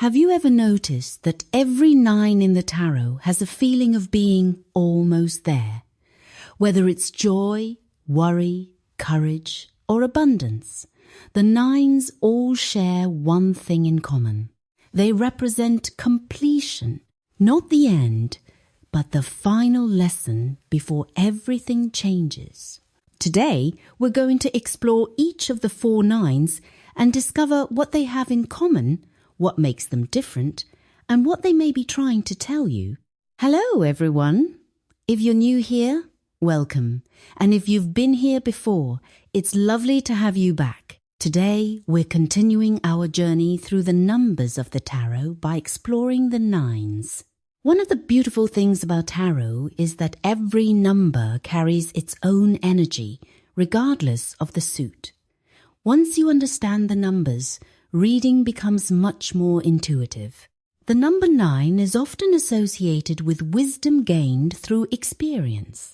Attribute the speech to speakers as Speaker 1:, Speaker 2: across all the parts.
Speaker 1: Have you ever noticed that every 9 in the tarot has a feeling of being almost there? Whether it's joy, worry, courage, or abundance, the 9s all share one thing in common. They represent completion, not the end, but the final lesson before everything changes. Today, we're going to explore each of the 4 9s and discover what they have in common, what makes them different, and what they may be trying to tell you. Hello, everyone. If you're new here, welcome. And if you've been here before, it's lovely to have you back. Today, we're continuing our journey through the numbers of the tarot by exploring the 9s. One of the beautiful things about tarot is that every number carries its own energy, regardless of the suit. Once you understand the numbers, reading becomes much more intuitive. The number 9 is often associated with wisdom gained through experience.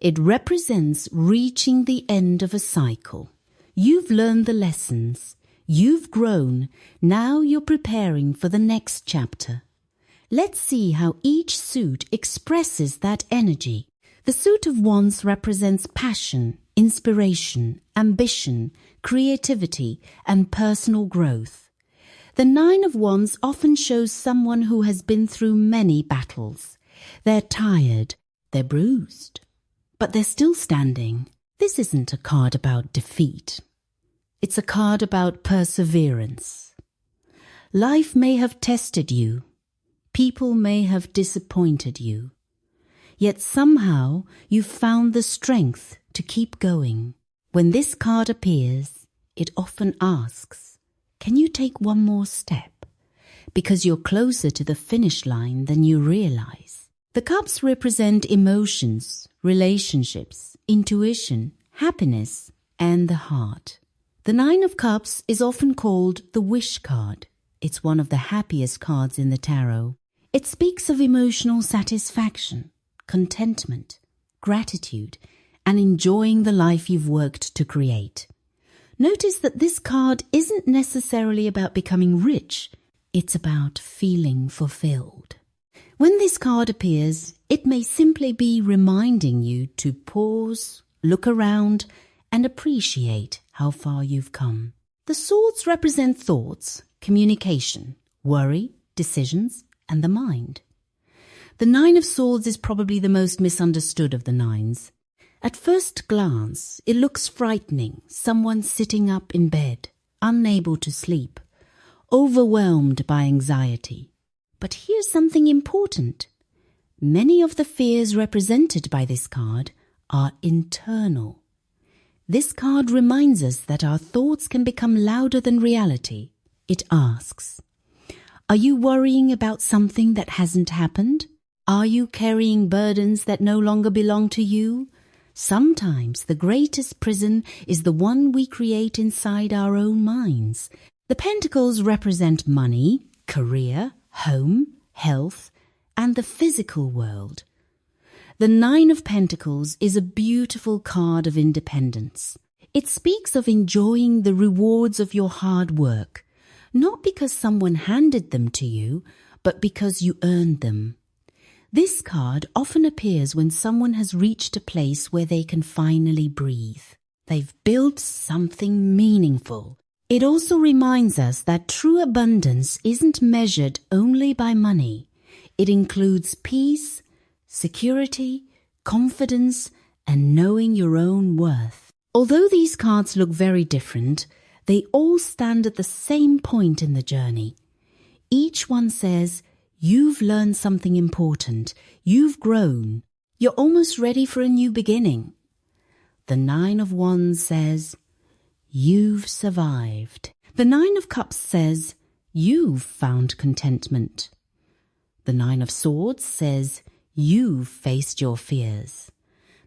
Speaker 1: It represents reaching the end of a cycle. You've learned the lessons. You've grown. Now you're preparing for the next chapter. Let's see how each suit expresses that energy. The suit of Wands represents passion, inspiration, ambition, creativity, and personal growth. The 9 of Wands often shows someone who has been through many battles. They're tired, they're bruised, but they're still standing. This isn't a card about defeat. It's a card about perseverance. Life may have tested you. People may have disappointed you. Yet somehow you've found the strength to keep going. When this card appears, it often asks, can you take one more step? Because you're closer to the finish line than you realize. The cups represent emotions, relationships, intuition, happiness, and the heart. The 9 of Cups is often called the wish card. It's one of the happiest cards in the tarot. It speaks of emotional satisfaction, contentment, gratitude, and enjoying the life you've worked to create. Notice that this card isn't necessarily about becoming rich. It's about feeling fulfilled. When this card appears, it may simply be reminding you to pause, look around, and appreciate how far you've come. The swords represent thoughts, communication, worry, decisions, and the mind. The 9 of Swords is probably the most misunderstood of the 9s. At first glance, it looks frightening, someone sitting up in bed, unable to sleep, overwhelmed by anxiety. But here's something important. Many of the fears represented by this card are internal. This card reminds us that our thoughts can become louder than reality. It asks, are you worrying about something that hasn't happened? Are you carrying burdens that no longer belong to you? Sometimes the greatest prison is the one we create inside our own minds. The Pentacles represent money, career, home, health, and the physical world. The 9 of Pentacles is a beautiful card of independence. It speaks of enjoying the rewards of your hard work, not because someone handed them to you, but because you earned them. This card often appears when someone has reached a place where they can finally breathe. They've built something meaningful. It also reminds us that true abundance isn't measured only by money. It includes peace, security, confidence, and knowing your own worth. Although these cards look very different, they all stand at the same point in the journey. Each one says, you've learned something important. You've grown. You're almost ready for a new beginning. The 9 of Wands says, you've survived. The 9 of Cups says, you've found contentment. The 9 of Swords says, you've faced your fears.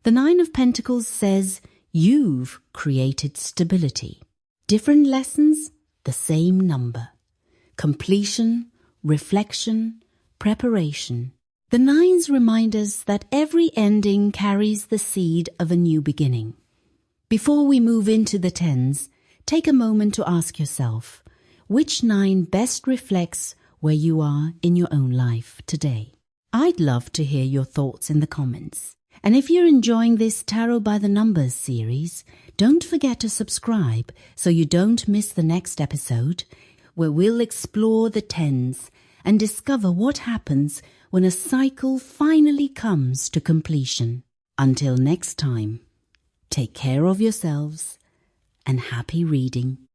Speaker 1: The 9 of Pentacles says, you've created stability. Different lessons, the same number. Completion, reflection, preparation. The 9s remind us that every ending carries the seed of a new beginning. Before we move into the 10s, take a moment to ask yourself, which 9 best reflects where you are in your own life today. I'd love to hear your thoughts in the comments. And if you're enjoying this Tarot by the Numbers series, don't forget to subscribe so you don't miss the next episode, where we'll explore the tens and discover what happens when a cycle finally comes to completion. Until next time, take care of yourselves and happy reading.